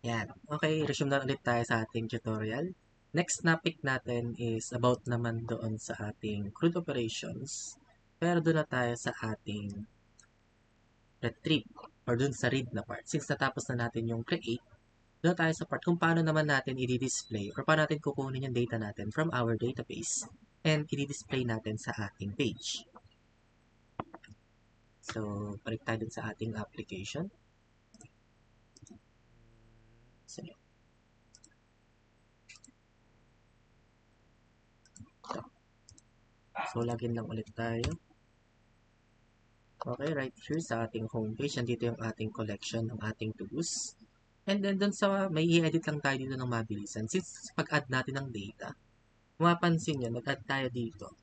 Yan. Okay, resume na ulit tayo sa ating tutorial. Next topic natin is about naman doon sa ating crude operations. Pero doon na tayo sa ating retrieve or doon sa read na part. Since natapos na natin yung create, doon tayo sa part kung paano naman natin i-display or paano natin kukunin yung data natin from our database and i-display natin sa ating page. So, balik tayo dun sa ating application. Sige. So, login lang ulit tayo. Okay, right here sa ating homepage, nandito yung ating collection ng ating to-dos. And then, dun sa, may i-edit lang tayo dito ng mabilisan. Since pag-add natin ng data, mapapansin nyo, nag-add tayo dito.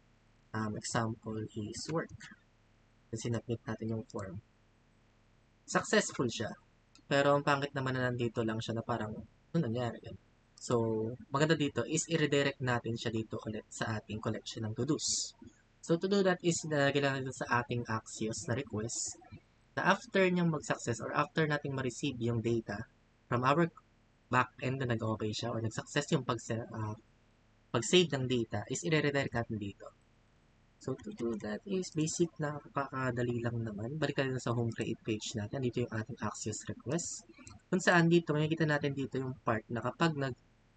Example is work. Then, sinubmit natin yung form. Successful siya. Pero ang pangit naman na nandito lang siya na parang, ano nangyari yan? So, maganda dito is i-redirect natin siya dito ulit sa ating collection ng to-dos. So, to do that is nalagay lang natin sa ating Axios na request na after niyang mag-success or after nating ma-receive yung data from our back-end na nag-okay siya or nag-success yung pag-save ng data is i-redirect natin dito. So, to do that is basic na kakadali lang naman. Balik tayo sa home create page natin. Dito yung ating Axios request. Kung saan dito, makikita natin dito yung part na kapag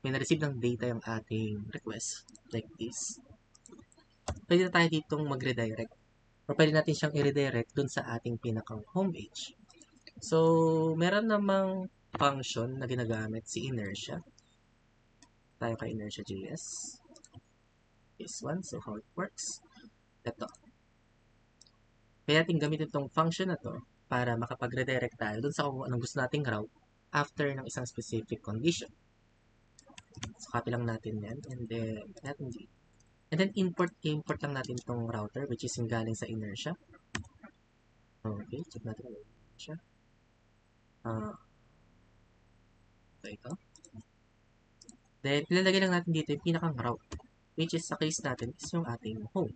may na-receive ng data yung ating request, like this, pwede na tayo ditong mag-redirect. Or pwede natin siyang i-redirect dun sa ating pinakang homepage. So, meron namang function na ginagamit si Inertia. Tayo kay Inertia.js. This one, so how it works. Ito. Kaya natin gamitin itong function na to para makapag-redirect tayo dun sa kung anong gusto nating route after ng isang specific condition. So, copy lang natin yan and then natin dito. And then import lang natin itong router which is yung galing sa Inertia. Okay, check natin kung siya. Ito. Then, ilalagay lang natin dito yung pinakang route which is sa case natin is yung ating home.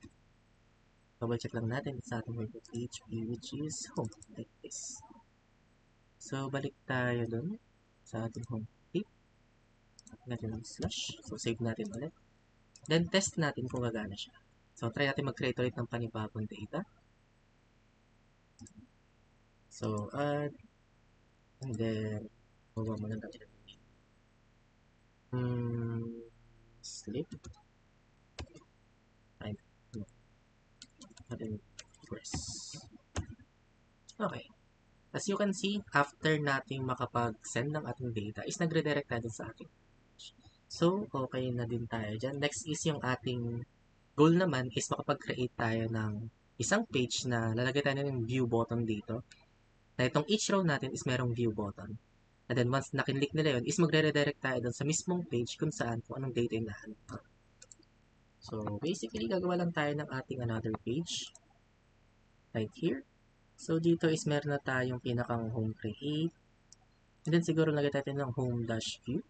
Double check lang natin sa ating PHP which is home like this. So, balik tayo dun sa ating home page. Natin ng slash. So, save natin ulit. Then, test natin kung gagana siya. So, try natin mag-create ulit ng panibagong data. So, add. And then, mawa muna natin. Sleep. Ay, no. Natin first. Okay. As you can see, after nating makapag-send ng ating data, is nagre-direct tayo sa ating page. So, okay na din tayo dyan. Next is yung ating goal naman is makapag-create tayo ng isang page na lalagay tayo ng view button dito. Na itong each row natin is merong view button. And then once nakinlik nila yun, is magre-redirect tayo dun sa mismong page kung saan kung anong data yung nahanap. So, basically, gagawa lang tayo ng ating another page. Right here. So, dito is meron na tayong pinakang home create. And then, siguro lagay tayo ng home-view.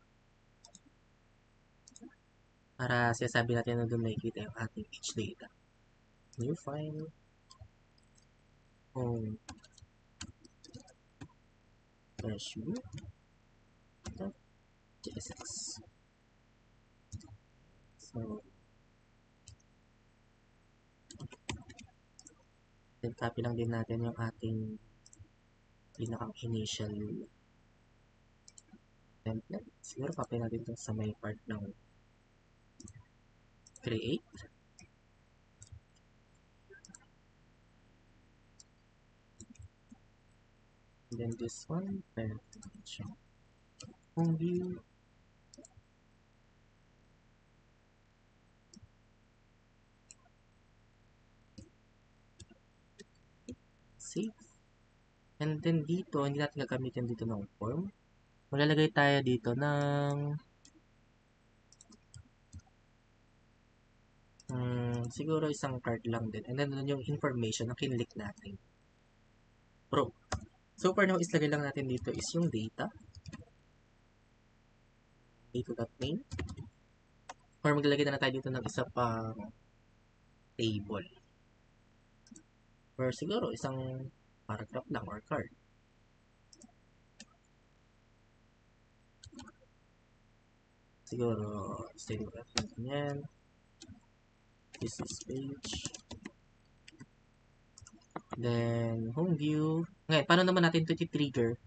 Para sinasabi natin na doon makikita yung ating each data. New file. Home. View. JSX. So, then copy lang din natin yung ating pinakang initial template. Siguro copy natin ito sa may part ng create. And then this one, home view. Save. And then dito, hindi natin gagamitin dito ng form. Maglalagay tayo dito ng siguro isang card lang din. And then yung information na kinlik natin. Pro. So for now, islagay lang natin dito is yung data. Data.name. Or maglalagay na tayo dito ng isa pang table. Or siguro isang paragraph lang or card. Siguro, state mo yan. Business page. Then, home view. Ngayon, paano naman natin ito i-trigger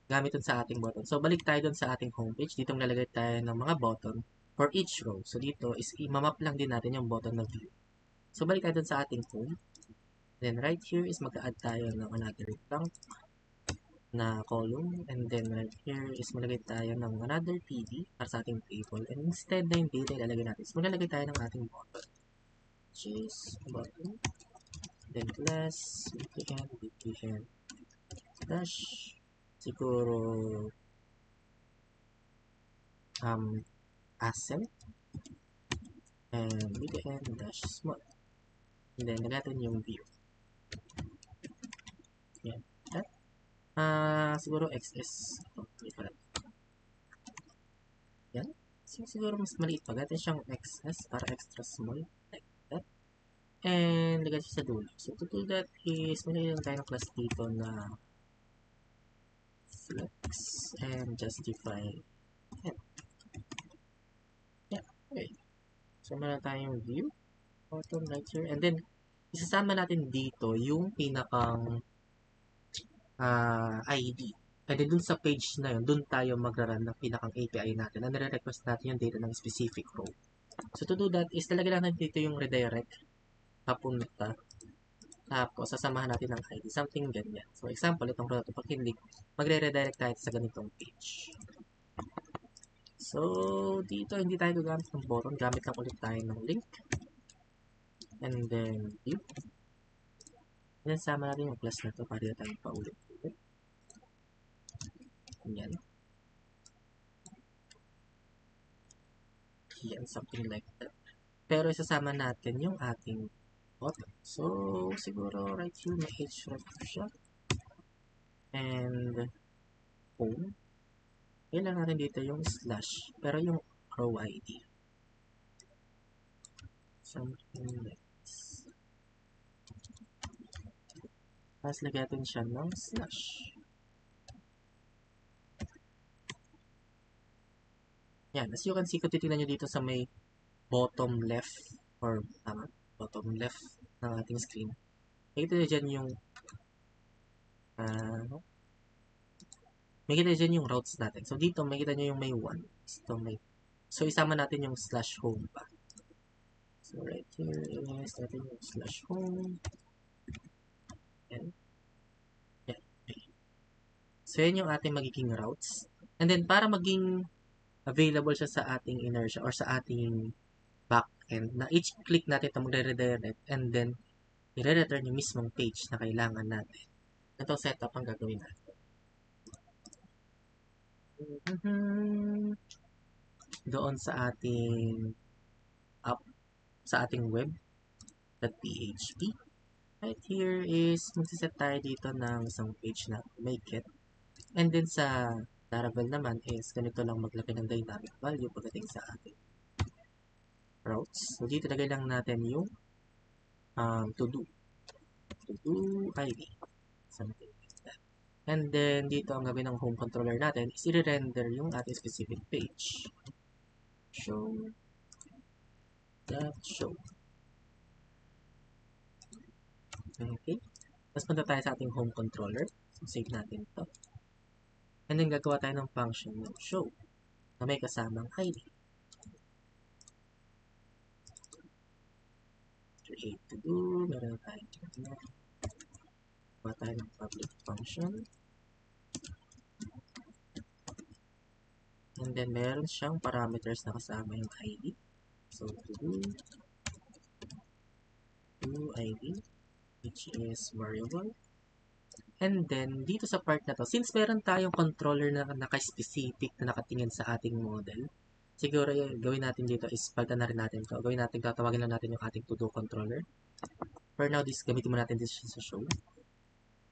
gamit dun sa ating button? So, balik tayo dun sa ating homepage. Dito lalagay tayo ng mga button for each row. So, dito is i-map lang din natin yung button na view. So, balik tayo dun sa ating home. Then, right here is mag-add tayo ng another blank na column. And then, right here is malagay tayo ng another PD para sa ating table. And instead na yung data ilalagay natin, is maglalagay tayo ng ating button. Which is button. Then, class, btn, dash, siguro, ascent, and btn dash small. And then, nagatin yung view. Yan. That. Siguro XS. Yan. So, siguro mas maliit pa. Gatin siyang XS para extra small. Like that. And, lagay siya sa dulo. So, to do that is, may lang tayo ng class dito na flex and justify. Yan. Yan. Okay. So, meron tayong view. Bottom right here. And then, isasama natin dito yung pinakang ID. And then, dun sa page na yun, dun tayo magra-run ng pinakang API natin. And nare-request natin yung data ng specific row. So, to do that is, talagyan natin dito yung redirect papunta. Tapos, sasamahan natin ng ID. Something ganyan. For example, itong row na ito, pag click, magre-redirect tayo sa ganitong page. So, dito, hindi tayo gagamit ng button. Gamit lang ulit tayo ng link. And then, view. And then, sama natin yung class na ito para tayo paulit-ulit. Yan. Yan, something like that. Pero isasama natin yung ating button. So, siguro right here may href siya. And home. Kailangan natin dito yung slash. Pero yung row ID. Something like this. Tapos lagyan natin siya ng slash. Yan. As you can see, kung titignan nyo dito sa may bottom left or bottom left ng ating screen. Makikita nyo dyan yung makikita nyo dyan yung routes natin. So, dito makikita nyo yung may 1. So, isama natin yung slash home pa. So, right here is natin yung slash home. Yan. Yan. Okay. So, yan yung ating magiging routes. And then, para maging available siya sa ating inertia or sa ating backend, na each click natin ito magre-redirect and then i-return yung mismong page na kailangan natin. Ito setup ang gagawin natin. Doon sa ating app, sa ating web.php. Right here is magsiset tayo dito ng isang page na make it. And then sa Laravel naman is ganito lang maglagay ng dynamic value pagdating sa ating routes. So dito lagay lang natin yung to-do ID. Something like that. And then dito ang gawin ng home controller natin is i-render yung ating specific page. Show. Okay. Tapos punta tayo sa ating home controller. So save natin to. And then gagawa tayo ng function ng show na may kasamang ID. Create to do. Meron tayo gawa tayo ng public function. And then meron siyang parameters na kasama yung ID. So to do ID, which is variable. And then, dito sa part na to, since meron tayong controller na naka-specific na nakatingin sa ating model, siguro yung gawin natin dito is pagtan na rin natin to. Gawin natin, tatawagin lang natin yung ating to-do controller. For now, gamitin mo natin this sa show.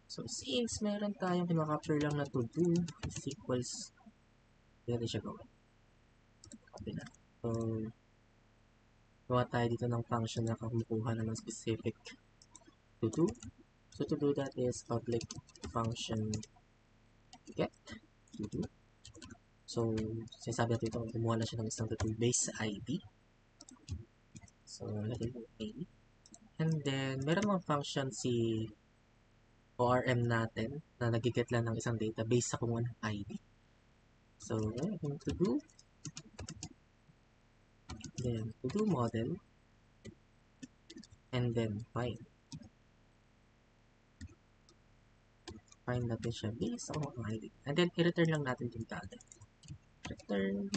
So, since meron tayong pinaka-capture lang na to-do is equals, hindi natin siya gawin. Copy na. So, gawa tayo dito ng function na kumukuha ng specific to-do. So to do that is public function get to do. So, sinasabi natin ito, kumuha na siya ng isang base ID. So, lagay mo A. And then, meron mga function si ORM natin na nagiget lang ng isang database sa kumuha ng ID. So, we're going to do, then, to do model, and then find. Find natin siya based on ID. And then, i-return lang natin yung data. Return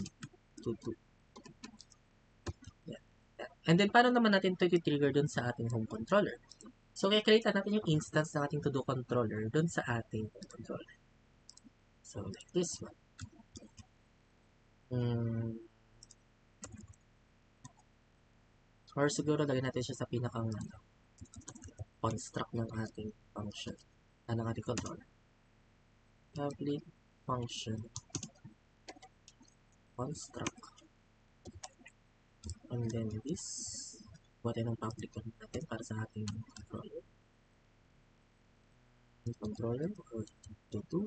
to 2. Yeah. And then, paano naman natin ito i-trigger dun sa ating home controller? So, i-create natin yung instance ng ating to-do controller dun sa ating home controller. So, like this one. Or siguro, lagyan natin siya sa pinakang construct ng ating function. Ng ating controller. Public function construct. And then this, buhat ng public natin para sa ating controller. Controller or to-do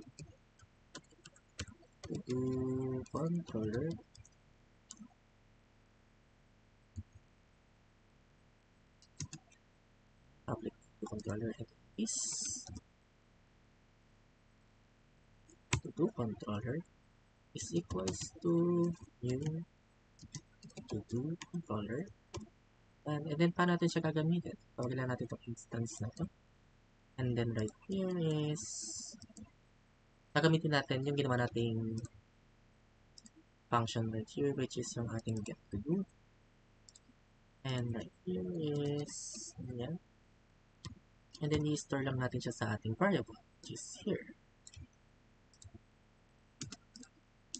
controller. Public to controller and this to-do controller is equals to new to-do controller. And then, paano natin siya gagamitin? Tawagin lang natin itong instance na ito. And then, right here is gagamitin natin yung ginawa nating function right here, which is yung ating get to do. And right here is, yan. And then, i-store lang natin siya sa ating variable, which is here.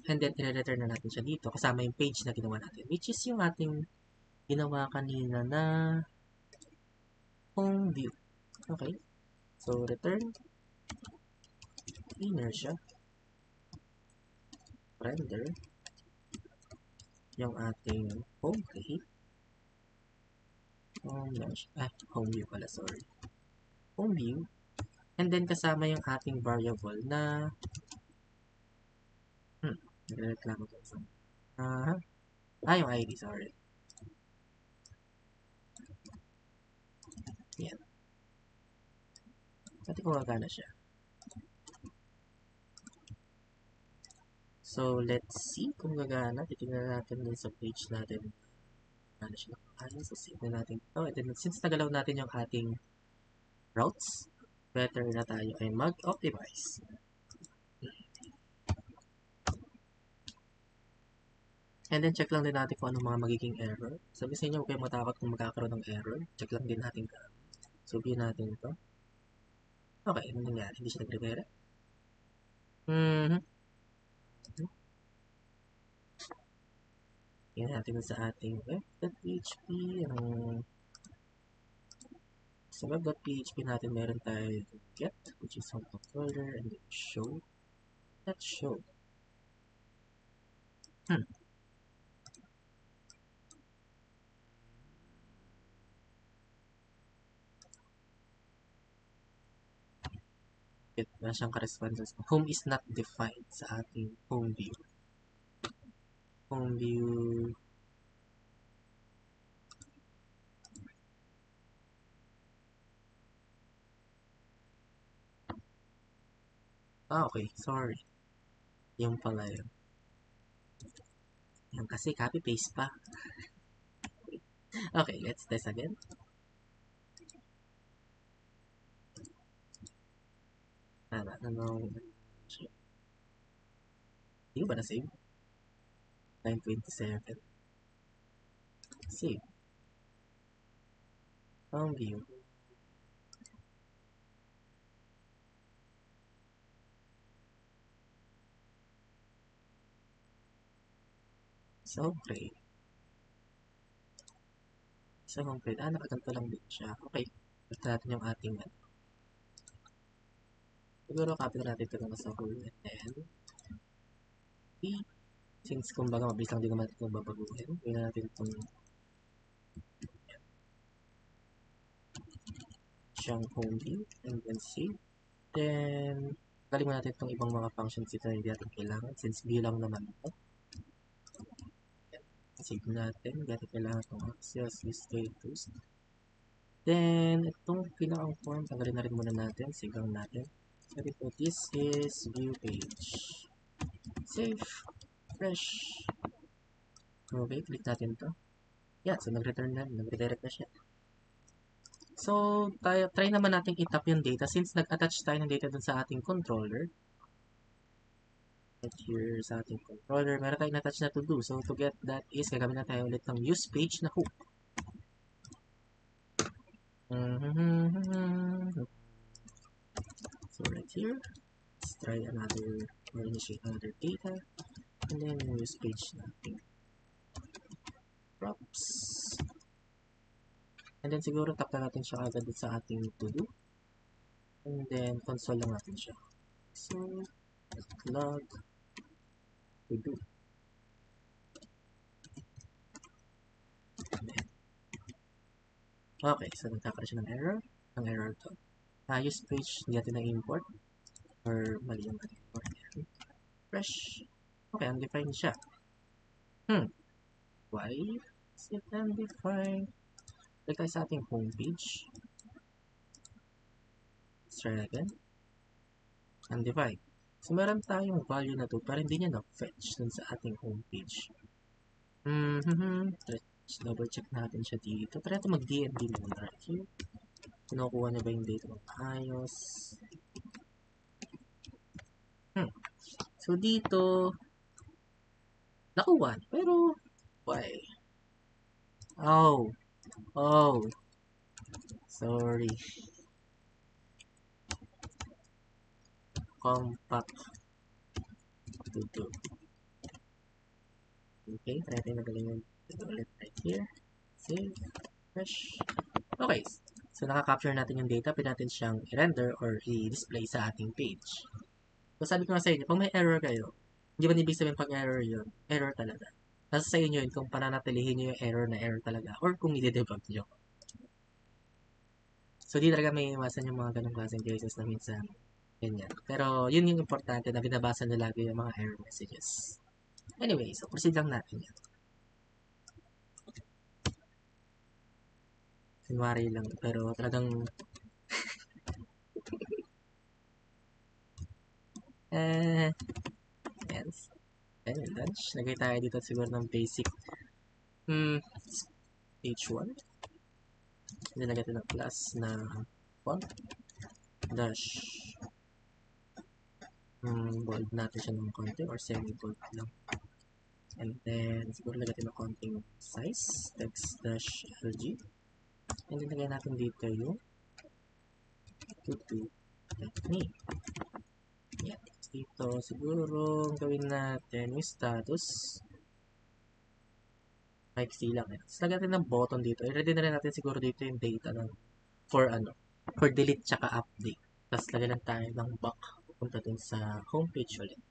And then, i-return na natin siya dito kasama yung page na ginawa natin, which is yung ating ginawa kanina na home view. Okay. So, return inertia render yung ating home page. Home view pala, sorry. Home view. And then, kasama yung ating variable na nagreklamo ko. Yung ID, sorry. Yan. Pati kung gagana siya. So, let's see kung gagana. Titignan natin dun sa page natin. Ano siya? So, save na natin ito. And then, since nagalaw natin yung ating routes, better na tayo ay mag-optimize. And then, check lang din natin kung anong mga magiging error. Sabi sa inyo, huwag kayong matakot kung magkakaroon ng error. Check lang din natin ka. So, view natin ito. Okay, ano nangyari? Hindi siya nag-revera. Tingnan natin sa ating web.php. Sa web.php natin, meron tayo get, which is home controller, and then show. Let's show. Wala siyang correspondence. Home is not defined sa ating home view. Home view. Okay. Sorry. Yung pala yun. Yung kasi copy-paste pa. Okay, let's test again. Hindi ba na-save? 9:27. Save. Home view. So, okay. So, complete. Nakaganto lang din siya. Okay. Ito natin yung ating siguro copy na natin ito na sa whole. And then, since kumbaga mabilis lang din naman itong babaguhin, gawin natin itong siyang home view and then save. Then, Tanggalin mo natin itong ibang mga functions dito na hindi natin kailangan since view lang naman ito. Save natin, hindi natin kailangan itong access, list status. Then, itong pinakang form, tanggalin na rin muna natin, save lang natin. Sabi po, this is view page. Save, fresh. Okay, click natin ito. Yeah, so nag-return na, nag-redirect na siya. So, try naman natin i-tap yung data since nag-attach tayo ng data dun sa ating controller. Right here sa ating controller, meron tayong na-attach na to-do. So, to get that is, gagamit na tayo ulit ng use page na hook. So, right here, let's try another, or initiate another data. And then, use page natin. Props. And then, siguro tap na natin siya agad sa ating to-do. And then, console lang natin siya. So, log to-do. Okay, so nagkakaroon siya ng error. Ang error to. Use page, hindi natin na-import. Or mali yung import. Fresh. Okay, undefined siya. Why is it undefined? Balik tayo sa ating homepage. Let's try again. Undefined. So, meron tayong value na to, pero hindi niya na-fetch dun sa ating homepage. Let's double check natin siya dito. Try natin mag-DND muna right here. Kinukuha na ba yung data ng ayos? So, dito, nakuha. Pero, why? Oh, sorry. Compact to do. Okay, try natin magaling yung ulit right here. Save, fresh. Okay, so naka-capture natin yung data, pwede natin siyang i-render or i-display sa ating page. So sabi ko nga sa inyo, kung may error kayo, hindi ba ibig sabihin pag error yun? Error talaga. Nasa sa inyo yun kung pananatilihin nyo yung error na error talaga or kung i-debug nyo. So di talaga may iwasan yung mga ganong klaseng cases na minsan ganyan. Pero yun yung importante na binabasa nyo lagi yung mga error messages. Anyway, so proceed lang natin yan. Kunwari lang, pero talagang yes. Ayun, lunch. Lagay tayo dito siguro ng basic H1. Nilagay natin ng class na font dash bold natin siya ng konti or semi-bold lang. And then, siguro lagay natin ng konting size, text dash LG. And then, lagay natin dito yung to-do.me. Yan. Dito, siguro, gawin natin yung status. Maiksi lang. Tapos, lagay natin ng button dito. I-ready na rin natin siguro dito yung data ng for delete tsaka update. Tapos, lagay lang tayo ng back. Punta dun sa homepage ulit.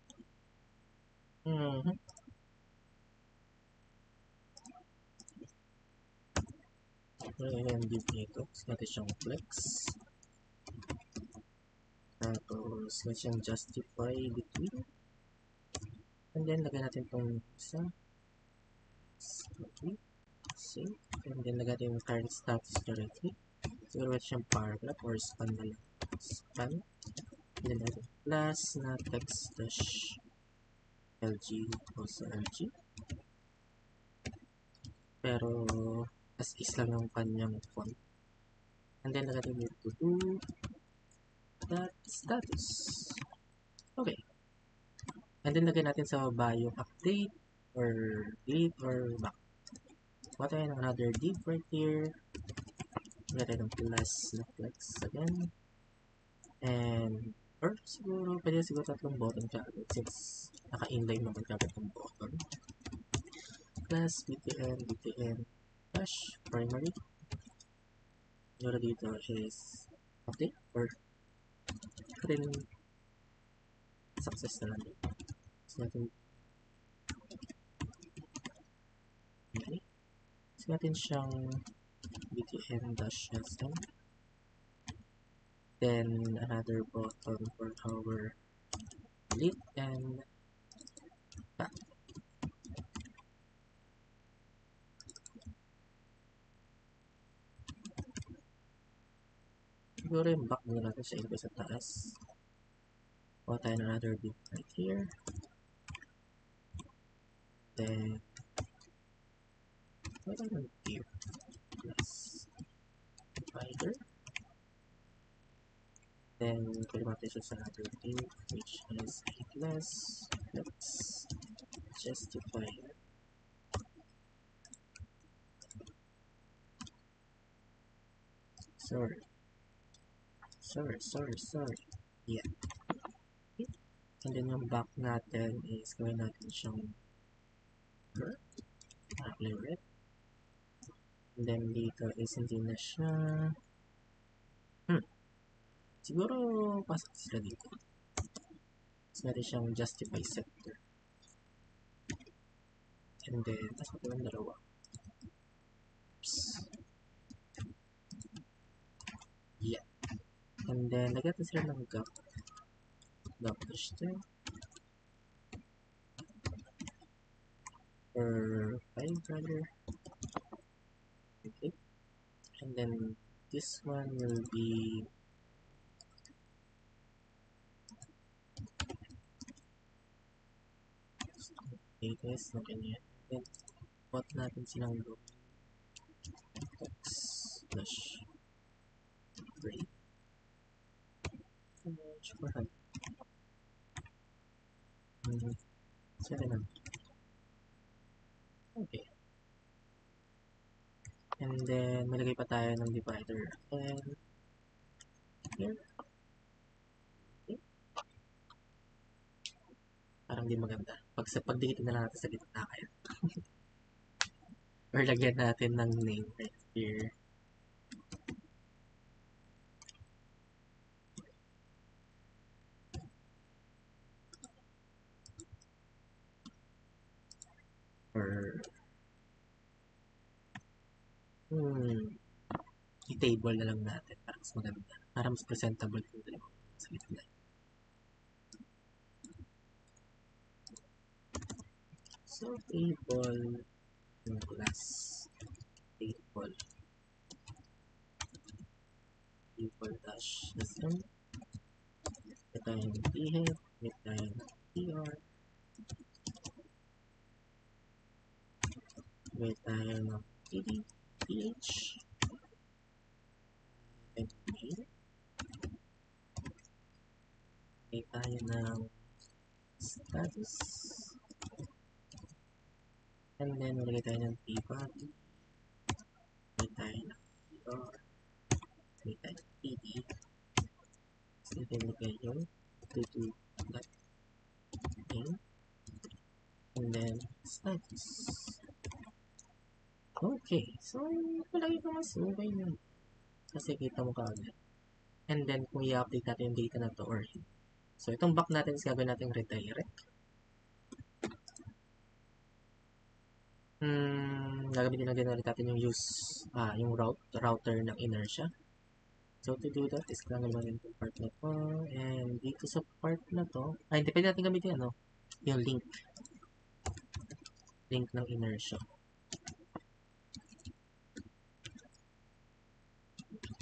Ayan, dito. Tapos natin siyang flex. Tapos, natin siyang justify between. And then, lagay natin itong isa. Save. And then, lagay natin yung current status directly. Siguro natin siyang paragraph or span na lang. Span. And then, natin plus na text dash LG also LG. Pero, as is lang yung kanyang font. And then, lagay natin yung to-do that status. Okay. And then, lagay natin sa baba yung update or delete or back. What tayo ng another div right here. Lagay tayo ng plus na flex again. And, or siguro, pwede siguro tatlong button kagad since naka-inline naman kagad yung button. Plus btn dash primary. Siguro dito is update or rin success na lang dito. So, natin okay. So, natin siyang btn dash sm. Then, another button for our and back. Siguro yung back muna natin siya ilagay sa taas. Kuha tayo ng another bit right here. Then, what am I here? Plus divider. Then, pwede natin siya sa other thing, which is a plus. Let's justify it. Sorry. Yeah. Okay. And then yung back natin is gawin natin siyang red. Red. And then dito is hindi na siya siguro pasok sila dito. Tapos natin siyang justify sector. And then, pasok ko ng dalawa. Oops. Yeah. And then, lagyan natin sila ng gap. Gap dash there. Or 5 rather. Okay. And then, this one will be latest na kanya. Then, bot natin silang loop. Dash. Break. Sure. 7 na. Okay. And then, malagay pa tayo ng divider. And, here. Okay. Parang di maganda. Pagdikitin na lang natin sa gitna kaya. Or lagyan natin ng name right here. Or i-table na lang natin para mas maganda. Para mas presentable yung dalawa sa gitna. So, table yung class. Table dash SM. May tayong phead, may tayong PR. May tayong PD, PH. And mail. May tayo ng status. And then, malagay tayo ng P-body. May tayo ng PR. May tayo ng PD. So, ilagay yung to-do.name. And then, status. Okay. So, palagi ko mas okay yun. Kasi kita mo kaagad. And then, kung i-update natin yung data na to or hindi. So, itong back natin is gagawin natin redirect. Gagamitin na din ulit natin yung yung router ng inertia. So, to do that is kailangan naman yung part na to. And dito sa part na to, hindi pwede natin gamitin yung link ng inertia.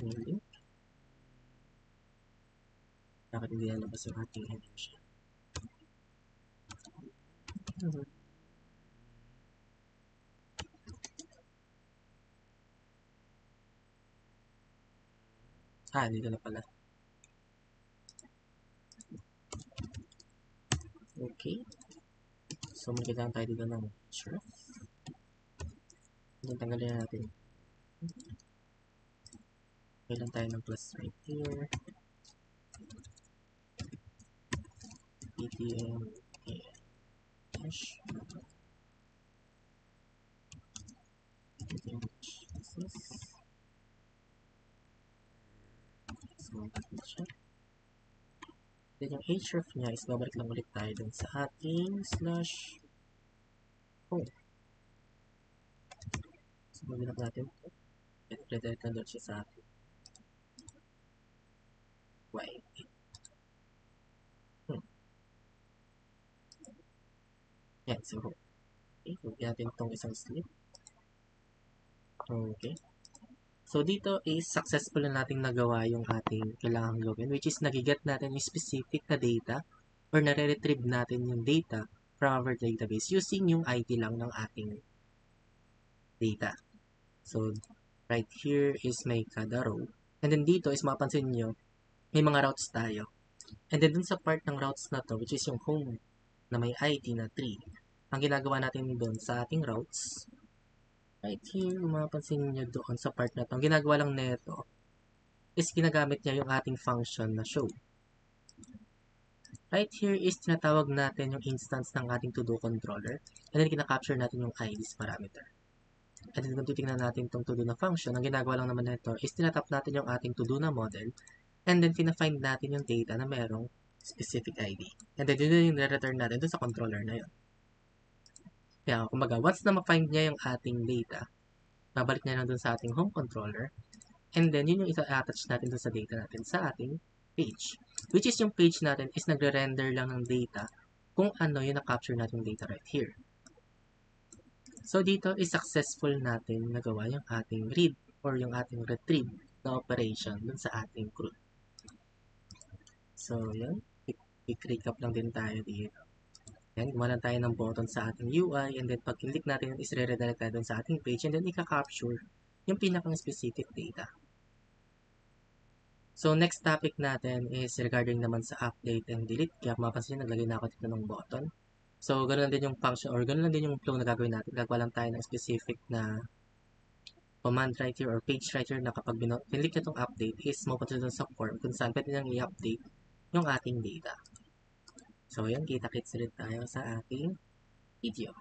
Yung link. Bakit hindi nalabas yung ating inertia? Dito na pala. Okay. So, magkita tayo dito ng shref. Then, tanggalin na natin. Kailan tayo ng plus right here. PTM. Okay. Dash. PTM. So, magkita siya. Then yung href niya is babalik lang ulit tayo dun sa ating /home. So, mabilang natin ito. Redirect na doon siya sa ating y. Yan, so, okay, copy natin itong isang slip. Okay. So, dito is successful na natin nagawa yung ating kailangan gawin, which is nagiget natin yung specific na data or nare-retrieve natin yung data from our database using yung ID lang ng ating data. So, right here is may kada row. And then dito is mapansin nyo, may mga routes tayo. And then dun sa part ng routes na to, which is yung home na may ID na 3, ang ginagawa natin doon sa ating routes, right here, mapansin nyo doon sa part na to, ang ginagawa lang nito is ginagamit niya yung ating function na show. Right here is tinatawag natin yung instance ng ating to-do controller and then kinakapture natin yung IDs parameter. And then kung titignan natin itong to-do na function, ang ginagawa lang naman nito is tinatap natin yung ating to-do na model and then fina-find natin yung data na merong specific ID. And then yun yung return natin dun sa controller na yun. Kaya kumbaga, once na ma-find niya yung ating data, babalik niya lang dun sa ating home controller and then yun yung isa-attach natin dun sa data natin sa ating page. Which is yung page natin is nagre-render lang ng data kung ano yung na-capture natin data right here. So, dito is successful natin nagawa yung ating read or yung ating retrieve na operation dun sa ating CRUD. So, yan. Quick recap lang din tayo dito. Yan, gumawa tayo ng button sa ating UI and then pag click natin is re-redirect tayo dun sa ating page and then ika-capture yung pinakang specific data. So, next topic natin is regarding naman sa update and delete. Kaya mapapansin nyo, naglagay na ako dito ng button. So, ganoon lang din yung function or ganoon lang din yung flow na gagawin natin. Gagawa lang tayo ng specific na command right here or page right here na kapag pinlik nyo itong update is mapunta dun sa form kung saan pwede nang i-update yung ating data. So, yan. Kita-kits ulit tayo sa ating video.